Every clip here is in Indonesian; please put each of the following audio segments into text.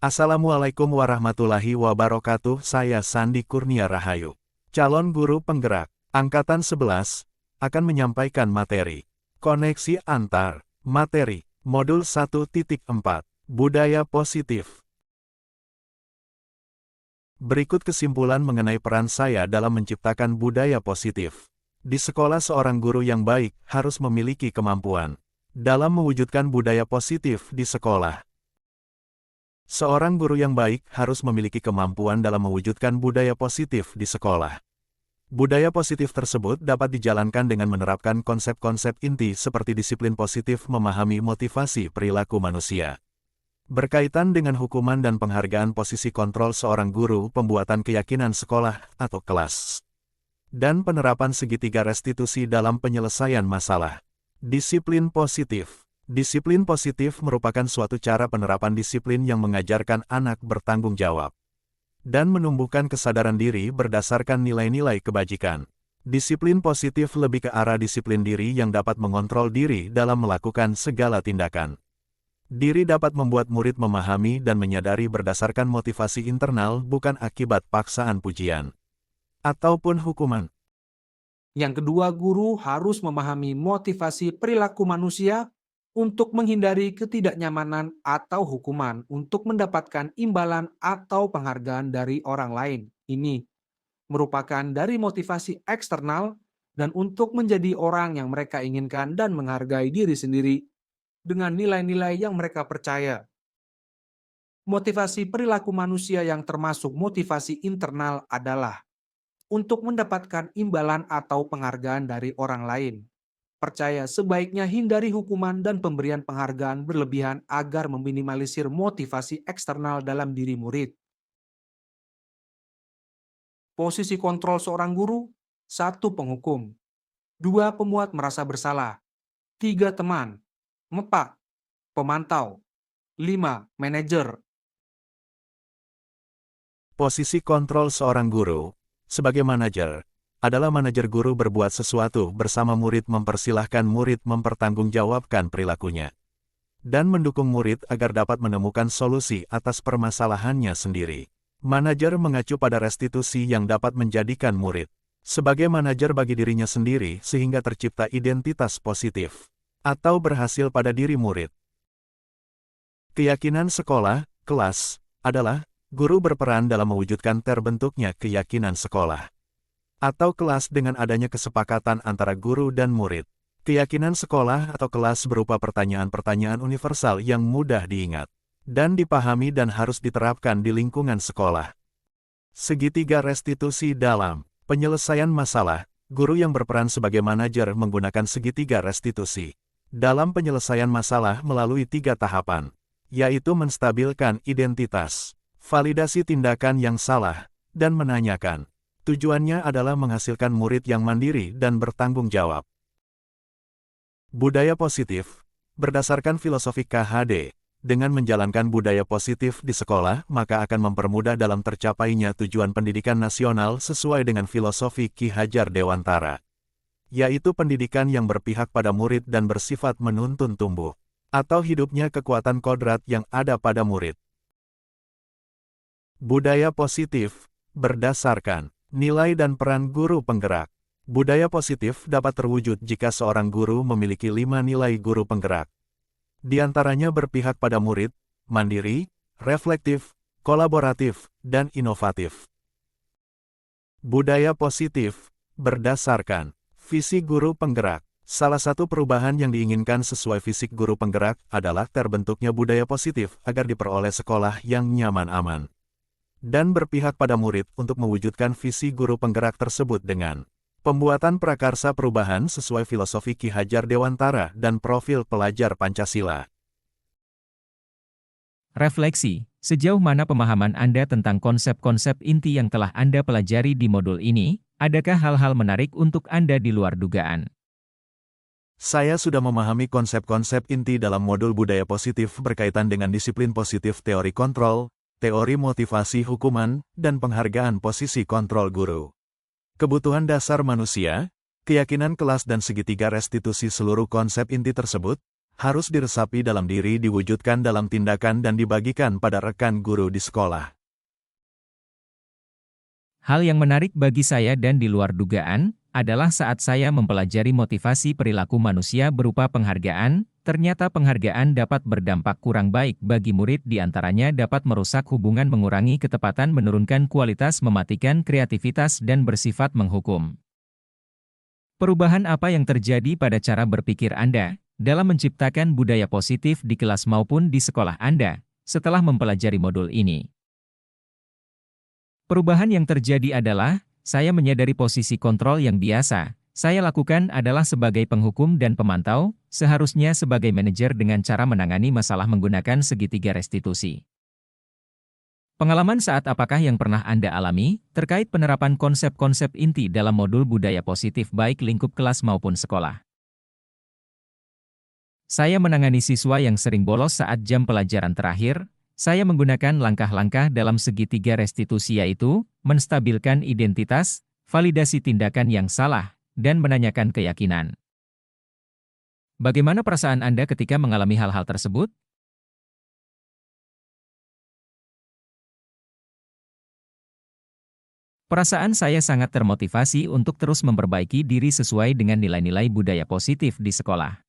Assalamualaikum warahmatullahi wabarakatuh. Saya Sandi Kurnia Rahayu, calon guru penggerak, Angkatan 11, akan menyampaikan materi Koneksi Antar Materi, Modul 1.4, Budaya Positif. Berikut kesimpulan mengenai peran saya dalam menciptakan budaya positif. Di sekolah, seorang guru yang baik harus memiliki kemampuan dalam mewujudkan budaya positif di sekolah. Seorang guru yang baik harus memiliki kemampuan dalam mewujudkan budaya positif di sekolah. Budaya positif tersebut dapat dijalankan dengan menerapkan konsep-konsep inti seperti disiplin positif, memahami motivasi perilaku manusia. Berkaitan dengan hukuman dan penghargaan, posisi kontrol seorang guru, pembuatan keyakinan sekolah atau kelas, dan penerapan segitiga restitusi dalam penyelesaian masalah. Disiplin positif. Disiplin positif merupakan suatu cara penerapan disiplin yang mengajarkan anak bertanggung jawab dan menumbuhkan kesadaran diri berdasarkan nilai-nilai kebajikan. Disiplin positif lebih ke arah disiplin diri yang dapat mengontrol diri dalam melakukan segala tindakan. Diri dapat membuat murid memahami dan menyadari berdasarkan motivasi internal, bukan akibat paksaan pujian ataupun hukuman. Yang kedua, guru harus memahami motivasi perilaku manusia untuk menghindari ketidaknyamanan atau hukuman, untuk mendapatkan imbalan atau penghargaan dari orang lain. Ini merupakan dari motivasi eksternal dan untuk menjadi orang yang mereka inginkan dan menghargai diri sendiri dengan nilai-nilai yang mereka percaya. Motivasi perilaku manusia yang termasuk motivasi internal adalah untuk mendapatkan imbalan atau penghargaan dari orang lain. Percaya sebaiknya hindari hukuman dan pemberian penghargaan berlebihan agar meminimalisir motivasi eksternal dalam diri murid. Posisi kontrol seorang guru: 1. Penghukum, 2. Pemuat merasa bersalah, 3. Teman, 4. Pemantau, 5. Manajer. Posisi kontrol seorang guru sebagai manajer adalah manajer guru berbuat sesuatu bersama murid, mempersilahkan murid mempertanggungjawabkan perilakunya, dan mendukung murid agar dapat menemukan solusi atas permasalahannya sendiri. Manajer mengacu pada restitusi yang dapat menjadikan murid sebagai manajer bagi dirinya sendiri sehingga tercipta identitas positif atau berhasil pada diri murid. Keyakinan sekolah, kelas, adalah guru berperan dalam mewujudkan terbentuknya keyakinan sekolah atau kelas dengan adanya kesepakatan antara guru dan murid. Keyakinan sekolah atau kelas berupa pertanyaan-pertanyaan universal yang mudah diingat dan dipahami dan harus diterapkan di lingkungan sekolah. Segitiga restitusi dalam penyelesaian masalah. Guru yang berperan sebagai manajer menggunakan segitiga restitusi dalam penyelesaian masalah melalui 3 tahapan, yaitu menstabilkan identitas, validasi tindakan yang salah, dan menanyakan. Tujuannya adalah menghasilkan murid yang mandiri dan bertanggung jawab. Budaya positif. Berdasarkan filosofi KHD, dengan menjalankan budaya positif di sekolah, maka akan mempermudah dalam tercapainya tujuan pendidikan nasional sesuai dengan filosofi Ki Hajar Dewantara, yaitu pendidikan yang berpihak pada murid dan bersifat menuntun tumbuh atau hidupnya kekuatan kodrat yang ada pada murid. Budaya positif berdasarkan nilai dan peran guru penggerak. Budaya positif dapat terwujud jika seorang guru memiliki 5 nilai guru penggerak. Di antaranya berpihak pada murid, mandiri, reflektif, kolaboratif, dan inovatif. Budaya positif berdasarkan visi guru penggerak. Salah satu perubahan yang diinginkan sesuai fisik guru penggerak adalah terbentuknya budaya positif agar diperoleh sekolah yang nyaman, aman, dan berpihak pada murid untuk mewujudkan visi guru penggerak tersebut dengan pembuatan prakarsa perubahan sesuai filosofi Ki Hajar Dewantara dan profil pelajar Pancasila. Refleksi, sejauh mana pemahaman Anda tentang konsep-konsep inti yang telah Anda pelajari di modul ini? Adakah hal-hal menarik untuk Anda di luar dugaan? Saya sudah memahami konsep-konsep inti dalam modul budaya positif berkaitan dengan disiplin positif, teori kontrol, teori motivasi hukuman, dan penghargaan posisi kontrol guru. Kebutuhan dasar manusia, keyakinan kelas dan segitiga restitusi. Seluruh konsep inti tersebut harus diresapi dalam diri, diwujudkan dalam tindakan dan dibagikan pada rekan guru di sekolah. Hal yang menarik bagi saya dan di luar dugaan, adalah saat saya mempelajari motivasi perilaku manusia berupa penghargaan, ternyata penghargaan dapat berdampak kurang baik bagi murid, di antaranya dapat merusak hubungan, mengurangi ketepatan, menurunkan kualitas, mematikan kreativitas, dan bersifat menghukum. Perubahan apa yang terjadi pada cara berpikir Anda dalam menciptakan budaya positif di kelas maupun di sekolah Anda setelah mempelajari modul ini? Perubahan yang terjadi adalah, saya menyadari posisi kontrol yang biasa saya lakukan adalah sebagai penghukum dan pemantau, seharusnya sebagai manajer dengan cara menangani masalah menggunakan segitiga restitusi. Pengalaman saat apakah yang pernah Anda alami terkait penerapan konsep-konsep inti dalam modul budaya positif baik lingkup kelas maupun sekolah? Saya menangani siswa yang sering bolos saat jam pelajaran terakhir. Saya menggunakan langkah-langkah dalam segitiga restitusi, yaitu menstabilkan identitas, validasi tindakan yang salah, dan menanyakan keyakinan. Bagaimana perasaan Anda ketika mengalami hal-hal tersebut? Perasaan saya sangat termotivasi untuk terus memperbaiki diri sesuai dengan nilai-nilai budaya positif di sekolah.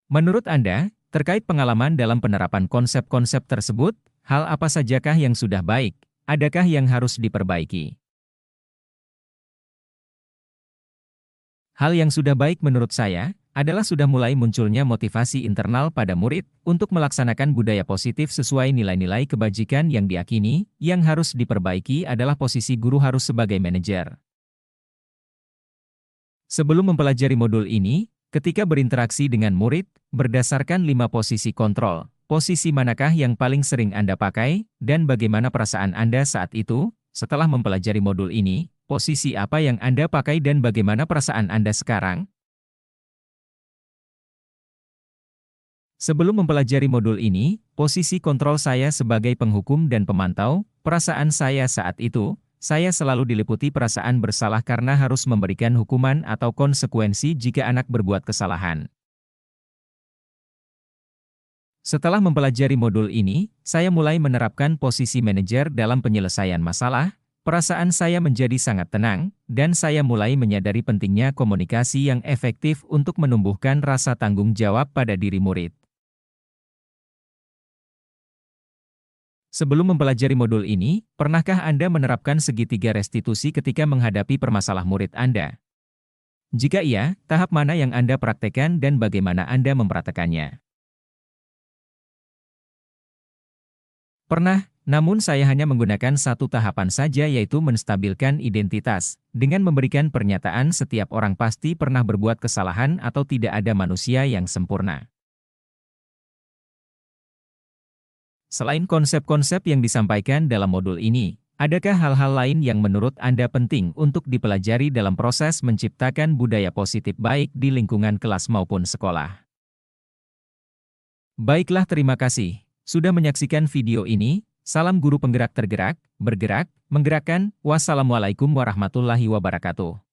Menurut Anda, terkait pengalaman dalam penerapan konsep-konsep tersebut, hal apa sajakah yang sudah baik, adakah yang harus diperbaiki? Hal yang sudah baik menurut saya, adalah sudah mulai munculnya motivasi internal pada murid untuk melaksanakan budaya positif sesuai nilai-nilai kebajikan yang diyakini. Yang harus diperbaiki adalah posisi guru harus sebagai manajer. Sebelum mempelajari modul ini, ketika berinteraksi dengan murid, berdasarkan 5 posisi kontrol, posisi manakah yang paling sering Anda pakai, dan bagaimana perasaan Anda saat itu? Setelah mempelajari modul ini, posisi apa yang Anda pakai dan bagaimana perasaan Anda sekarang? Sebelum mempelajari modul ini, posisi kontrol saya sebagai penghukum dan pemantau, perasaan saya saat itu, saya selalu diliputi perasaan bersalah karena harus memberikan hukuman atau konsekuensi jika anak berbuat kesalahan. Setelah mempelajari modul ini, saya mulai menerapkan posisi manajer dalam penyelesaian masalah. Perasaan saya menjadi sangat tenang, dan saya mulai menyadari pentingnya komunikasi yang efektif untuk menumbuhkan rasa tanggung jawab pada diri murid. Sebelum mempelajari modul ini, pernahkah Anda menerapkan segitiga restitusi ketika menghadapi permasalahan murid Anda? Jika iya, tahap mana yang Anda praktekkan dan bagaimana Anda mempraktekannya? Pernah, namun saya hanya menggunakan satu tahapan saja, yaitu menstabilkan identitas, dengan memberikan pernyataan setiap orang pasti pernah berbuat kesalahan atau tidak ada manusia yang sempurna. Selain konsep-konsep yang disampaikan dalam modul ini, adakah hal-hal lain yang menurut Anda penting untuk dipelajari dalam proses menciptakan budaya positif baik di lingkungan kelas maupun sekolah? Baiklah, terima kasih sudah menyaksikan video ini. Salam guru penggerak tergerak, bergerak, menggerakkan. Wassalamualaikum warahmatullahi wabarakatuh.